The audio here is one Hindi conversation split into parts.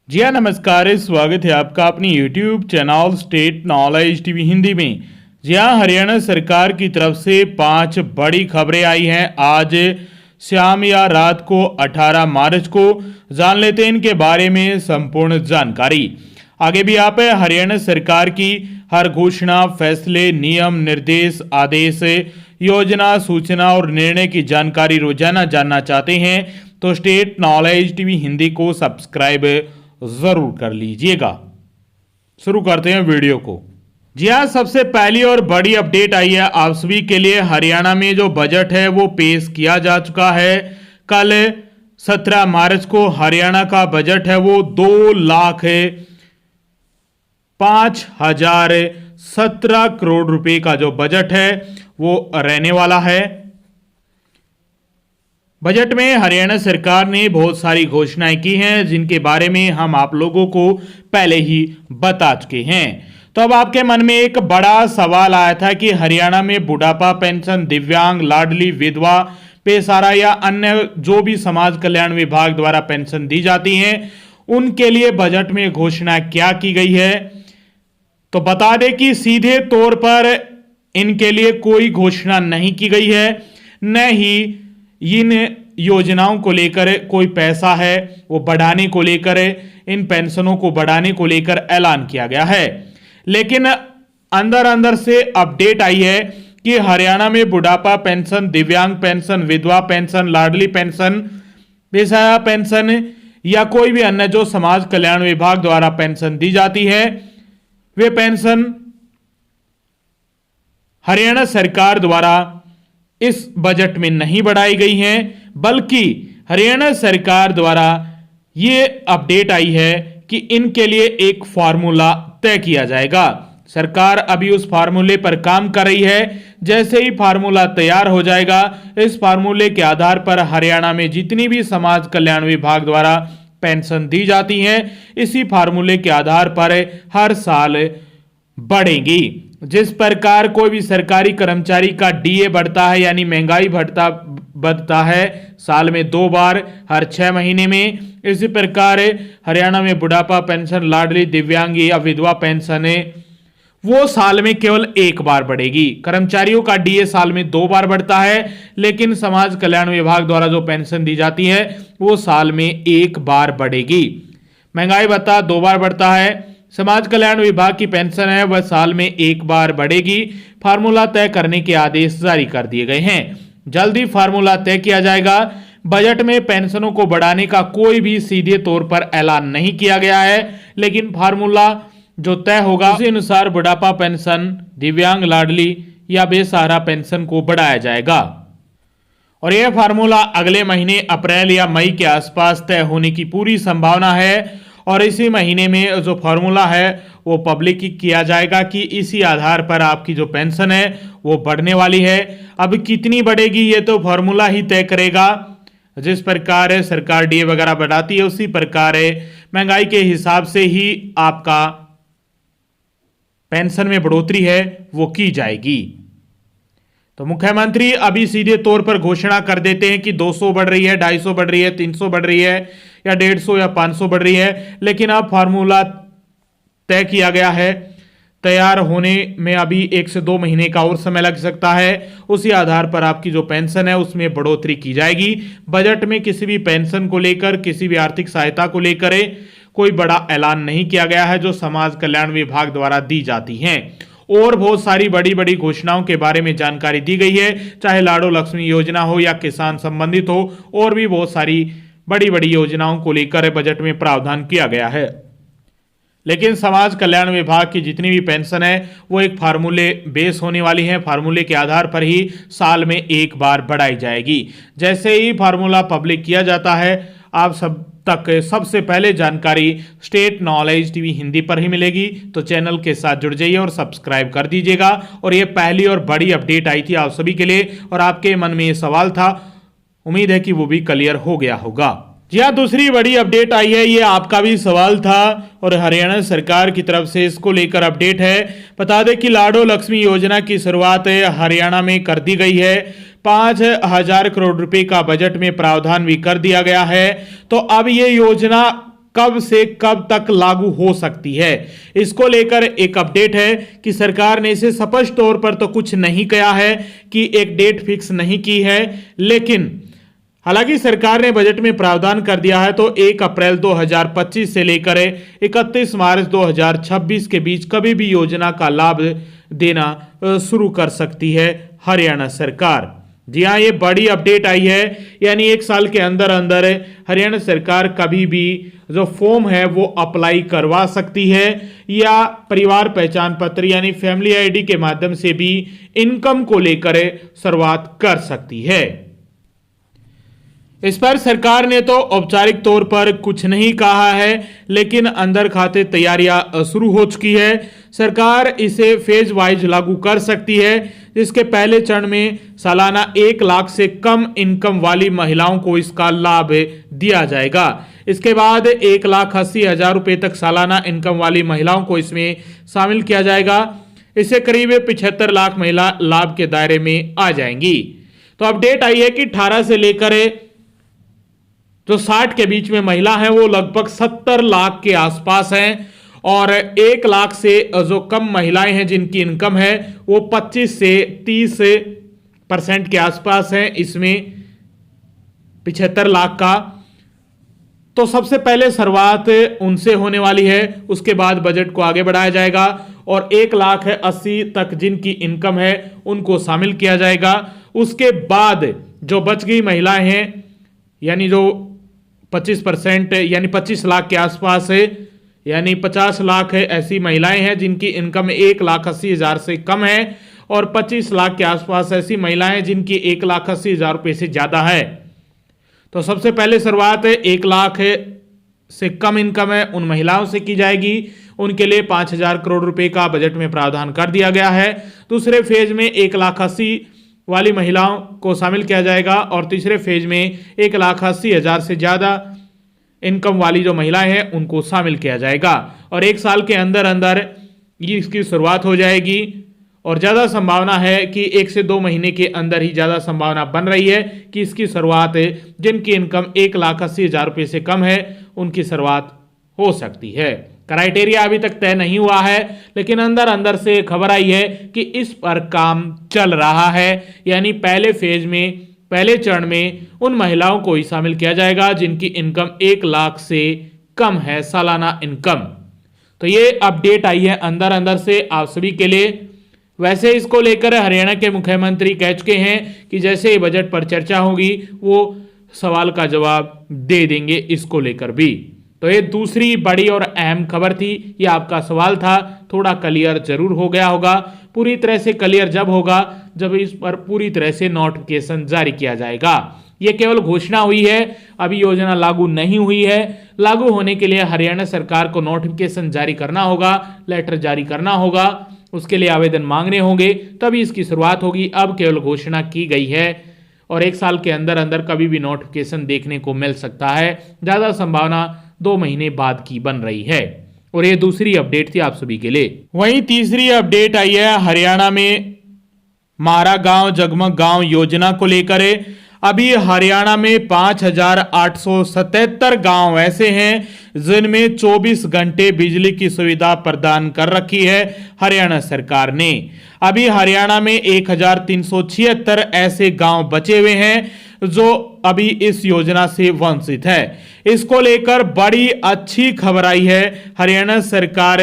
जी हाँ, नमस्कार। स्वागत है आपका अपनी YouTube channel state knowledge TV Hindi में। जी हाँ, हरियाणा सरकार की तरफ से 5 बड़ी खबरें आई हैं। आज शाम या रात को 18 मार्च को जान लेते हैं इनके बारे में संपूर्ण जानकारी। आगे भी आप हरियाणा सरकार की हर घोषणा, फैसले, नियम, निर्देश, आदेश, योजना, सूचना और निर्णय की जानकारी रोजाना जानना चाहते हैं तो स्टेट नॉलेज टीवी हिंदी को सब्सक्राइब जरूर कर लीजिएगा। शुरू करते हैं वीडियो को। जी हाँ, सबसे पहली और बड़ी अपडेट आई है आप सभी के लिए। हरियाणा में जो बजट है वो पेश किया जा चुका है। कल 17 मार्च को हरियाणा का बजट है वो 2,05,017 करोड़ रुपए का जो बजट है वो रहने वाला है। बजट में हरियाणा सरकार ने बहुत सारी घोषणाएं की हैं जिनके बारे में हम आप लोगों को पहले ही बता चुके हैं। तो अब आपके मन में एक बड़ा सवाल आया था कि हरियाणा में बुढ़ापा पेंशन, दिव्यांग, लाडली, विधवा, पेसारा या अन्य जो भी समाज कल्याण विभाग द्वारा पेंशन दी जाती हैं उनके लिए बजट में घोषणा क्या की गई है। तो बता दें कि सीधे तौर पर इनके लिए कोई घोषणा नहीं की गई है, न ही इन योजनाओं को लेकर कोई पैसा है वो बढ़ाने को लेकर, इन पेंशनों को बढ़ाने को लेकर ऐलान किया गया है। लेकिन अंदर अंदर से अपडेट आई है कि हरियाणा में बुढ़ापा पेंशन, दिव्यांग पेंशन, विधवा पेंशन, लाडली पेंशन, बेसहारा पेंशन या कोई भी अन्य जो समाज कल्याण विभाग द्वारा पेंशन दी जाती है वे पेंशन हरियाणा सरकार द्वारा इस बजट में नहीं बढ़ाई गई हैं, बल्कि हरियाणा सरकार द्वारा यह अपडेट आई है कि इनके लिए एक फार्मूला तय किया जाएगा। सरकार अभी उस फार्मूले पर काम कर रही है। जैसे ही फार्मूला तैयार हो जाएगा, इस फार्मूले के आधार पर हरियाणा में जितनी भी समाज कल्याण विभाग द्वारा पेंशन दी जाती हैं इसी फार्मूले के आधार पर हर साल बढ़ेगी। जिस प्रकार कोई भी सरकारी कर्मचारी का डीए बढ़ता है यानी महंगाई बढ़ता है साल में 2 बार हर 6 महीने में, इसी प्रकार हरियाणा में बुढ़ापा पेंशन, लाडली, दिव्यांग या विधवा पेंशन वो साल में केवल 1 बार बढ़ेगी। कर्मचारियों का डीए साल में 2 बार बढ़ता है, लेकिन समाज कल्याण विभाग द्वारा जो पेंशन दी जाती है वो साल में 1 बार बढ़ेगी। महंगाई भत्ता 2 बार बढ़ता है। समाज कल्याण विभाग की पेंशन है वह साल में 1 बार बढ़ेगी। फार्मूला तय करने के आदेश जारी कर दिए गए हैं। जल्द ही फार्मूला तय किया जाएगा। बजट में पेंशनों को बढ़ाने का कोई भी सीधे तौर पर ऐलान नहीं किया गया है, लेकिन फार्मूला जो तय होगा उसी अनुसार बुढ़ापा पेंशन, दिव्यांग, लाडली या बेसहारा पेंशन को बढ़ाया जाएगा। और यह फार्मूला अगले महीने अप्रैल या मई के आसपास तय होने की पूरी संभावना है। और इसी महीने में जो फार्मूला है वो पब्लिक किया जाएगा कि इसी आधार पर आपकी जो पेंशन है वो बढ़ने वाली है। अब कितनी बढ़ेगी ये तो फार्मूला ही तय करेगा। जिस प्रकार सरकार डीए वगैरह बढ़ाती है उसी प्रकार महंगाई के हिसाब से ही आपका पेंशन में बढ़ोतरी है वो की जाएगी। तो मुख्यमंत्री अभी सीधे तौर पर घोषणा कर देते हैं कि 200 बढ़ रही है, 250 बढ़ रही है, 300 बढ़ रही है या 150 या 500 बढ़ रही है, लेकिन अब फार्मूला तय किया गया है। तैयार होने में अभी 1 से 2 महीने का और समय लग सकता है। उसी आधार पर आपकी जो पेंशन है उसमें बढ़ोतरी की जाएगी। बजट में किसी भी पेंशन को लेकर, किसी भी आर्थिक सहायता को लेकर कोई बड़ा ऐलान नहीं किया गया है जो समाज कल्याण विभाग द्वारा दी जाती हैं। और बहुत सारी बड़ी बड़ी घोषणाओं के बारे में जानकारी दी गई है, चाहे लाडो लक्ष्मी योजना हो या किसान संबंधित हो, और भी बहुत सारी बड़ी बड़ी योजनाओं को लेकर बजट में प्रावधान किया गया है। लेकिन समाज कल्याण विभाग की जितनी भी पेंशन है वो एक फार्मूले बेस होने वाली है। फार्मूले के आधार पर ही साल में 1 बार बढ़ाई जाएगी। जैसे ही फार्मूला पब्लिक किया जाता है आप सब तक सबसे पहले जानकारी स्टेट नॉलेज टीवी हिंदी पर ही मिलेगी। तो चैनल के साथ जुड़ जाइए और सब्सक्राइब कर दीजिएगा। और ये पहली और बड़ी अपडेट आई थी आप सभी के लिए और आपके मन में ये सवाल था, उम्मीद है कि वो भी क्लियर हो गया होगा। जी हाँ, दूसरी बड़ी अपडेट आई है, ये आपका भी सवाल था और हरियाणा सरकार की तरफ से इसको लेकर अपडेट है। बता दें कि लाडो लक्ष्मी योजना की शुरुआत हरियाणा में कर दी गई है। 5,000 करोड़ रुपए का बजट में प्रावधान भी कर दिया गया है। तो अब ये योजना कब से कब तक लागू हो सकती है। इसको लेकर एक अपडेट है कि सरकार ने इसे स्पष्ट तौर पर तो कुछ नहीं कहा है कि एक डेट फिक्स नहीं की है, लेकिन हालांकि सरकार ने बजट में प्रावधान कर दिया है तो 1 अप्रैल 2025 से लेकर 31 मार्च 2026 के बीच कभी भी योजना का लाभ देना शुरू कर सकती है हरियाणा सरकार। जी हाँ, ये बड़ी अपडेट आई है, यानी 1 साल के अंदर अंदर हरियाणा सरकार कभी भी जो फॉर्म है वो अप्लाई करवा सकती है या परिवार पहचान पत्र यानी फैमिली आईडी के माध्यम से भी इनकम को लेकर शुरुआत कर सकती है। इस पर सरकार ने तो औपचारिक तौर पर कुछ नहीं कहा है, लेकिन अंदर खाते तैयारियां शुरू हो चुकी है। सरकार इसे फेज वाइज लागू कर सकती है, जिसके पहले चरण में सालाना 1 लाख से कम इनकम वाली महिलाओं को इसका लाभ दिया जाएगा। इसके बाद 1,80,000 रुपए तक सालाना इनकम वाली महिलाओं को इसमें शामिल किया जाएगा। इससे करीब 75 लाख महिला लाभ के दायरे में आ जाएंगी। तो अपडेट आई है कि 18 से लेकर जो 60 के बीच में महिला हैं वो लगभग 70 लाख के आसपास हैं, और 1 लाख से जो कम महिलाएं हैं जिनकी इनकम है वो 25 से 30% के आसपास हैं, इसमें 75 लाख का। तो सबसे पहले शुरुआत उनसे होने वाली है, उसके बाद बजट को आगे बढ़ाया जाएगा और 1,80,000 तक जिनकी इनकम है उनको शामिल किया जाएगा। उसके बाद जो बच गई महिलाएं हैं यानी जो 25% यानी 25 लाख के आसपास है, यानी 50 लाख है ऐसी महिलाएं हैं जिनकी इनकम 1,80,000 से कम है, और 25 लाख के आसपास ऐसी महिलाएं जिनकी 1,80,000 रुपये से ज़्यादा है। तो सबसे पहले शुरुआत 1 लाख से कम इनकम है उन महिलाओं से की जाएगी। उनके लिए 5,000 करोड़ रुपए का बजट में प्रावधान कर दिया गया है। दूसरे फेज में 1,80,000 वाली महिलाओं को शामिल किया जाएगा, और तीसरे फेज में 1,80,000 से ज़्यादा इनकम वाली जो महिलाएं हैं उनको शामिल किया जाएगा, और 1 साल के अंदर अंदर ये इसकी शुरुआत हो जाएगी। और ज़्यादा संभावना है कि 1 से 2 महीने के अंदर ही ज़्यादा संभावना बन रही है कि इसकी शुरुआत जिनकी इनकम 1,80,000 रुपये से कम है उनकी शुरुआत हो सकती है। क्राइटेरिया अभी तक तय नहीं हुआ है, लेकिन अंदर अंदर से खबर आई है कि इस पर काम चल रहा है, यानी पहले फेज में पहले चरण में उन महिलाओं को ही शामिल किया जाएगा जिनकी इनकम 1 लाख से कम है सालाना इनकम। तो ये अपडेट आई है अंदर अंदर से आप सभी के लिए। वैसे इसको लेकर हरियाणा के मुख्यमंत्री कह चुके हैं कि जैसे ही बजट पर चर्चा होगी वो सवाल का जवाब दे देंगे इसको लेकर भी। तो ये दूसरी बड़ी और अहम खबर थी। ये आपका सवाल था, थोड़ा क्लियर जरूर हो गया होगा। पूरी तरह से क्लियर जब होगा जब इस पर पूरी तरह से नोटिफिकेशन जारी किया जाएगा। ये केवल घोषणा हुई है, अभी योजना लागू नहीं हुई है। लागू होने के लिए हरियाणा सरकार को नोटिफिकेशन जारी करना होगा, लेटर जारी करना होगा, उसके लिए आवेदन मांगने होंगे, तभी इसकी शुरुआत होगी। अब केवल घोषणा की गई है और 1 साल के अंदर अंदर कभी भी नोटिफिकेशन देखने को मिल सकता है। ज़्यादा संभावना 2 महीने बाद की बन रही है। और ये दूसरी अपडेट थी आप सभी के लिए। वहीं तीसरी अपडेट आई है हरियाणा में मारा गांव जगमग गांव योजना को लेकर। अभी हरियाणा में 5,877 गांव ऐसे हैं जिनमें 24 घंटे बिजली की सुविधा प्रदान कर रखी है हरियाणा सरकार ने। अभी हरियाणा में 1,376 ऐसे गांव बचे हुए हैं जो अभी इस योजना से वंचित है। इसको लेकर बड़ी अच्छी खबर आई है हरियाणा सरकार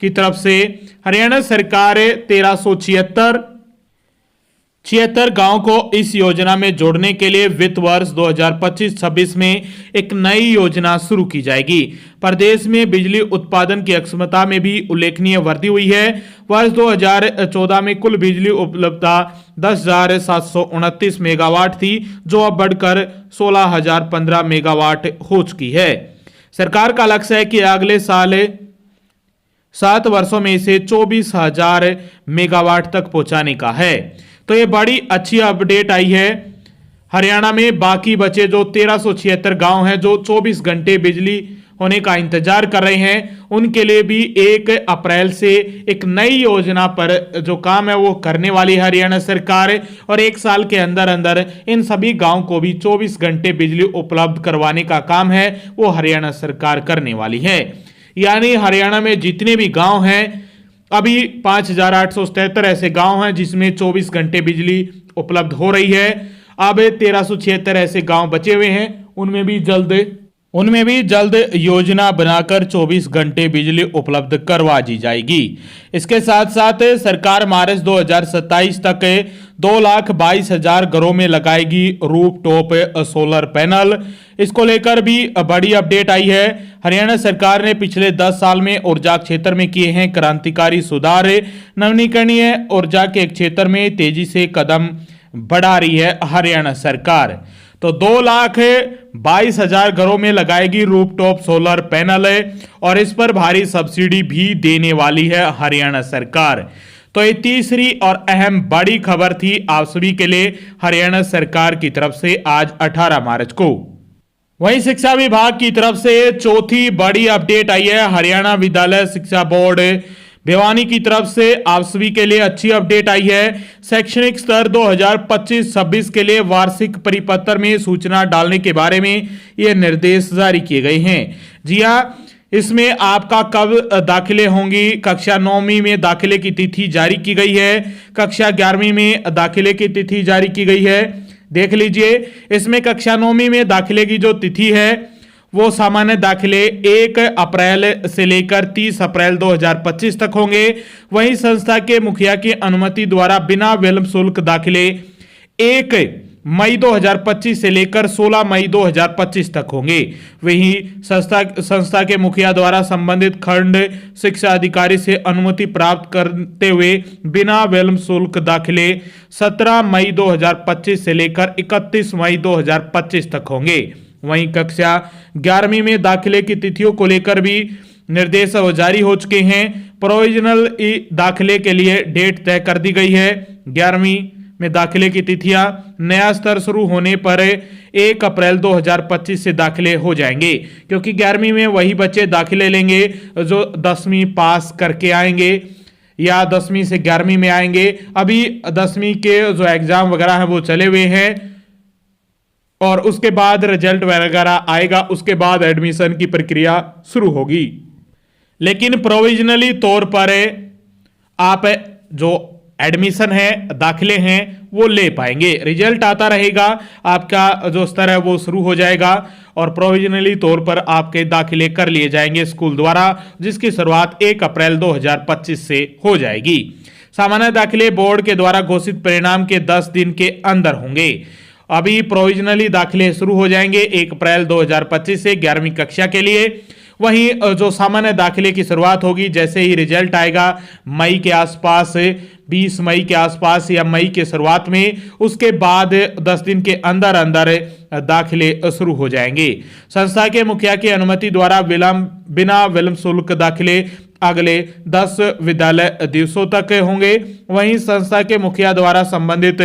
की तरफ से। हरियाणा सरकार 1,376 गांव को इस योजना में जोड़ने के लिए वित्त वर्ष 2025-26 में एक नई योजना शुरू की जाएगी। प्रदेश में बिजली उत्पादन की क्षमता में भी उल्लेखनीय वृद्धि हुई है। वर्ष 2014 में कुल बिजली उपलब्धता 10,729 मेगावाट थी, जो अब बढ़कर 16,015 मेगावाट हो चुकी है। सरकार का लक्ष्य है कि अगले साल 7 वर्षों में इसे 24,000 मेगावाट तक पहुंचाने का है। तो ये बड़ी अच्छी अपडेट आई है। हरियाणा में बाकी बचे जो 1,376 गांव हैं जो 24 घंटे बिजली होने का इंतजार कर रहे हैं उनके लिए भी 1 अप्रैल से एक नई योजना पर जो काम है वो करने वाली है हरियाणा सरकार। और 1 साल के अंदर अंदर इन सभी गांव को भी 24 घंटे बिजली उपलब्ध करवाने का काम है वो हरियाणा सरकार करने वाली है। यानी हरियाणा में जितने भी गांव हैं, अभी 5877 ऐसे गांव हैं जिसमें 24 घंटे बिजली उपलब्ध हो रही है। अब 1376 ऐसे गांव बचे हुए हैं, उनमें भी जल्द योजना बनाकर 24 घंटे बिजली उपलब्ध करवा दी जाएगी। इसके साथ साथ सरकार मार्च 2027 तक 2,22,000 घरों में लगाएगी रूफटॉप सोलर पैनल। इसको लेकर भी बड़ी अपडेट आई है। हरियाणा सरकार ने पिछले 10 साल में ऊर्जा क्षेत्र में किए हैं क्रांतिकारी सुधार। नवीनीकरणीय ऊर्जा के क्षेत्र में तेजी से कदम बढ़ा रही है हरियाणा सरकार। तो 2,22,000 घरों में लगाएगी रूफटॉप सोलर पैनल और इस पर भारी सब्सिडी भी देने वाली है हरियाणा सरकार। तो ये तीसरी और अहम बड़ी खबर थी आप सभी के लिए हरियाणा सरकार की तरफ से आज 18 मार्च को। वहीं शिक्षा विभाग की तरफ से चौथी बड़ी अपडेट आई है। हरियाणा विद्यालय शिक्षा बोर्ड भिवानी की तरफ से आप सभी के लिए अच्छी अपडेट आई है। शैक्षणिक स्तर 2025-26 के लिए वार्षिक परिपत्र में सूचना डालने के बारे में ये निर्देश जारी किए गए हैं। जी हां, इसमें आपका कब दाखिले होंगी, कक्षा 9वीं में दाखिले की तिथि जारी की गई है, कक्षा 11वीं में दाखिले की तिथि जारी की गई है। देख लीजिए, इसमें कक्षा 9वीं में दाखिले की जो तिथि है वो सामान्य दाखिले 1 अप्रैल से लेकर 30 अप्रैल 2025 तक होंगे। वहीं संस्था के मुखिया की अनुमति द्वारा बिना विलंब शुल्क दाखिले 1 मई 2025 से लेकर 16 मई 2025 तक होंगे। वहीं संस्था के मुखिया द्वारा संबंधित खंड शिक्षा अधिकारी से अनुमति प्राप्त करते हुए बिना विलंब शुल्क दाखिले 17 मई 2025 से लेकर 31 मई 2025 तक होंगे। वहीं कक्षा 11वीं में दाखिले की तिथियों को लेकर भी निर्देश जारी हो चुके हैं। प्रोविजनल दाखिले के लिए डेट तय कर दी गई है। 11वीं में दाखिले की तिथियां नया स्तर शुरू होने पर 1 अप्रैल 2025 से दाखिले हो जाएंगे, क्योंकि 11वीं में वही बच्चे दाखिले लेंगे जो 10वीं पास करके आएंगे या 10वीं से 11वीं में आएंगे। अभी 10वीं के जो एग्जाम वगैरह है वो चले हुए हैं और उसके बाद रिजल्ट वगैरह आएगा, उसके बाद एडमिशन की प्रक्रिया शुरू होगी। लेकिन प्रोविजनली तौर पर आप जो एडमिशन है, दाखिले हैं वो ले पाएंगे। रिजल्ट आता रहेगा, आपका जो स्तर है वो शुरू हो जाएगा और प्रोविजनली तौर पर आपके दाखिले कर लिए जाएंगे स्कूल द्वारा, जिसकी शुरुआत 1 अप्रैल 2025 से हो जाएगी। सामान्य दाखिले बोर्ड के द्वारा घोषित परिणाम के 10 दिन के अंदर होंगे। अभी प्रोविजनली दाखिले शुरू हो जाएंगे 1 अप्रैल 2025 से 11वीं कक्षा के लिए। वहीं जो सामान्य दाखिले की शुरुआत होगी जैसे ही रिजल्ट आएगा मई के आसपास, 20 मई के आसपास या मई के शुरुआत में, उसके बाद 10 दिन के अंदर अंदर दाखिले शुरू हो जाएंगे। संस्था के मुखिया की अनुमति द्वारा बिना विलंब शुल्क दाखिले अगले 10 विद्यालय दिवसों तक होंगे। वहीं संस्था के मुखिया द्वारा संबंधित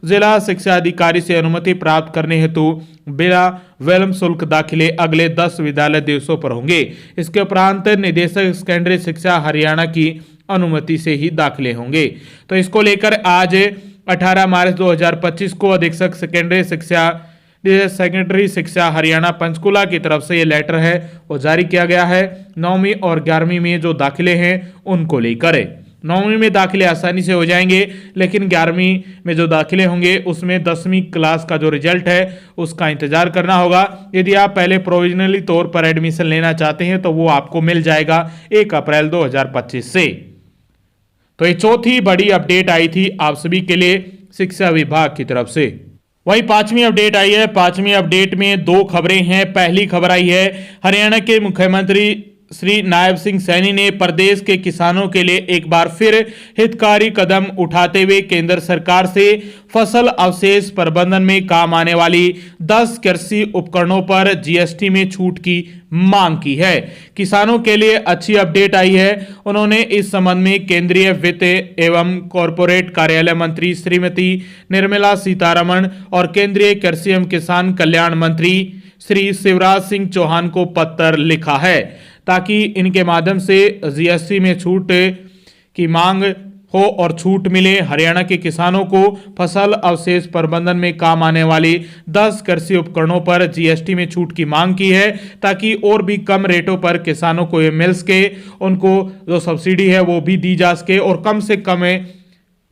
जिला शिक्षा अधिकारी से अनुमति प्राप्त करने हेतु बिना विलंब शुल्क दाखिले अगले 10 विद्यालय दिवसों पर होंगे। इसके उपरांत निदेशक सेकेंडरी शिक्षा हरियाणा की अनुमति से ही दाखिले होंगे। तो इसको लेकर आज 18 मार्च 2025 को अधीक्षक सेकेंडरी शिक्षा हरियाणा पंचकुला की तरफ से ये लेटर है वो जारी किया गया है। 9वीं और 11वीं में जो दाखिले हैं उनको लेकर 9वीं में दाखिले आसानी से हो जाएंगे, लेकिन 11वीं में जो दाखिले होंगे उसमें 10वीं क्लास का जो रिजल्ट है उसका इंतजार करना होगा। यदि आप पहले प्रोविजनली तौर पर एडमिशन लेना चाहते हैं तो वो आपको मिल जाएगा 1 अप्रैल 2025 से। तो ये चौथी बड़ी अपडेट आई थी आप सभी के लिए शिक्षा विभाग की तरफ से। वही 5वीं अपडेट आई है। 5वीं अपडेट में 2 खबरें हैं। पहली खबर आई है हरियाणा के मुख्यमंत्री श्री नायब सिंह सैनी ने प्रदेश के किसानों के लिए एक बार फिर हितकारी कदम उठाते हुए केंद्र सरकार से फसल अवशेष प्रबंधन में काम आने वाली 10 कृषि उपकरणों पर जीएसटी में छूट की मांग की है। किसानों के लिए अच्छी अपडेट आई है। उन्होंने इस संबंध में केंद्रीय वित्त एवं कॉरपोरेट कार्यालय मंत्री श्रीमती निर्मला सीतारमण और केंद्रीय कृषि एवं किसान कल्याण मंत्री श्री शिवराज सिंह चौहान को पत्र लिखा है, ताकि इनके माध्यम से जीएसटी में छूट की मांग हो और छूट मिले। हरियाणा के किसानों को फसल अवशेष प्रबंधन में काम आने वाली 10 कृषि उपकरणों पर जीएसटी में छूट की मांग की है, ताकि और भी कम रेटों पर किसानों को ये मिल सके, उनको जो सब्सिडी है वो भी दी जा सके और कम से कम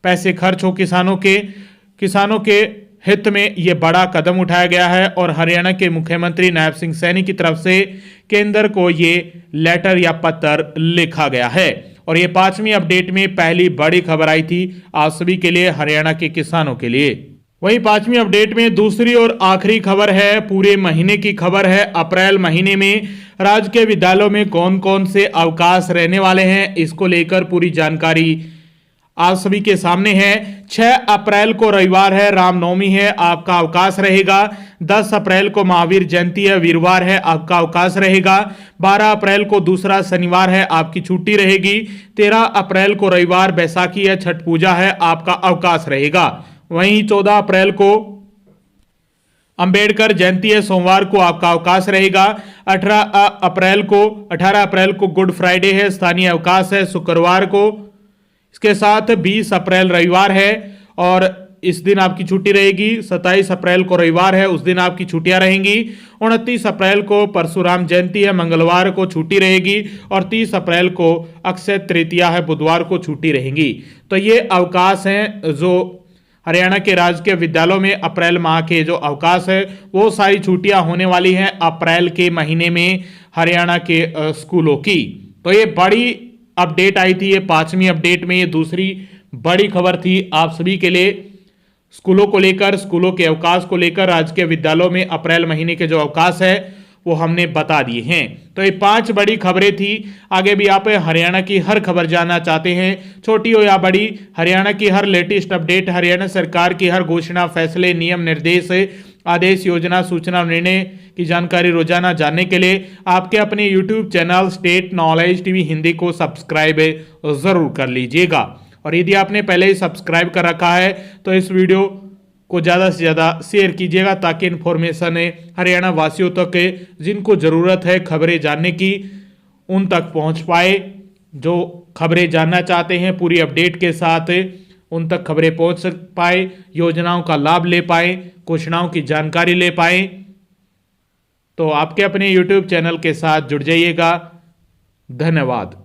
पैसे खर्च हो किसानों के हित में यह बड़ा कदम उठाया गया है। और हरियाणा के मुख्यमंत्री नायब सिंह सैनी की तरफ से केंद्र को ये लेटर या पत्र लिखा गया है। और ये 5वीं अपडेट में पहली बड़ी खबर आई थी आप सभी के लिए, हरियाणा के किसानों के लिए। वहीं 5वीं अपडेट में दूसरी और आखिरी खबर है, पूरे महीने की खबर है। अप्रैल महीने में राज्य के विद्यालयों में कौन कौन से अवकाश रहने वाले हैं, इसको लेकर पूरी जानकारी आप सभी के सामने है। 6 अप्रैल को रविवार है, रामनवमी है, आपका अवकाश रहेगा। 10 अप्रैल को महावीर जयंती है, वीरवार है, आपका अवकाश रहेगा। 12 अप्रैल को दूसरा शनिवार है, आपकी छुट्टी रहेगी। 13 अप्रैल को रविवार बैसाखी है, छठ पूजा है, आपका अवकाश रहेगा। वहीं 14 अप्रैल को अंबेडकर जयंती है, सोमवार को आपका अवकाश रहेगा। 18 अप्रैल को गुड फ्राइडे है, स्थानीय अवकाश है शुक्रवार को। इसके साथ 20 अप्रैल रविवार है और इस दिन आपकी छुट्टी रहेगी। 27 अप्रैल को रविवार है, उस दिन आपकी छुट्टियां रहेंगी। 29 अप्रैल को परशुराम जयंती है, मंगलवार को छुट्टी रहेगी। और 30 अप्रैल को अक्षय तृतीया है, बुधवार को छुट्टी रहेंगी। तो ये अवकाश हैं जो हरियाणा के राजकीय विद्यालयों में अप्रैल माह के जो अवकाश है वो सारी छुट्टियां होने वाली हैं अप्रैल के महीने में हरियाणा के स्कूलों की। तो ये बड़ी अपडेट आई थी, ये 5वीं अपडेट में ये दूसरी बड़ी खबर थी आप सभी के लिए। स्कूलों को लेकर, स्कूलों के अवकाश को लेकर, राजकीय विद्यालयों में अप्रैल महीने के जो अवकाश है वो हमने बता दिए हैं। तो ये 5 बड़ी खबरें थी। आगे भी आप हरियाणा की हर खबर जानना चाहते हैं, छोटी हो या बड़ी, हरियाणा की हर लेटेस्ट अपडेट, हरियाणा सरकार की हर घोषणा, फैसले, नियम, निर्देश, आदेश, योजना, सूचना, निर्णय की जानकारी रोजाना जानने के लिए आपके अपने YouTube channel state knowledge TV Hindi को सब्सक्राइब जरूर कर लीजिएगा। और यदि आपने पहले ही सब्सक्राइब कर रखा है तो इस वीडियो को ज़्यादा से ज़्यादा शेयर कीजिएगा, ताकि इन्फॉर्मेशन हरियाणा वासियों तक जिनको ज़रूरत है खबरें जानने की उन तक पहुंच पाए। जो खबरें जानना चाहते हैं पूरी अपडेट के साथ उन तक खबरें पहुंच पाए, योजनाओं का लाभ ले पाए, घोषणाओं की जानकारी ले पाए। तो आपके अपने YouTube चैनल के साथ जुड़ जाइएगा। धन्यवाद।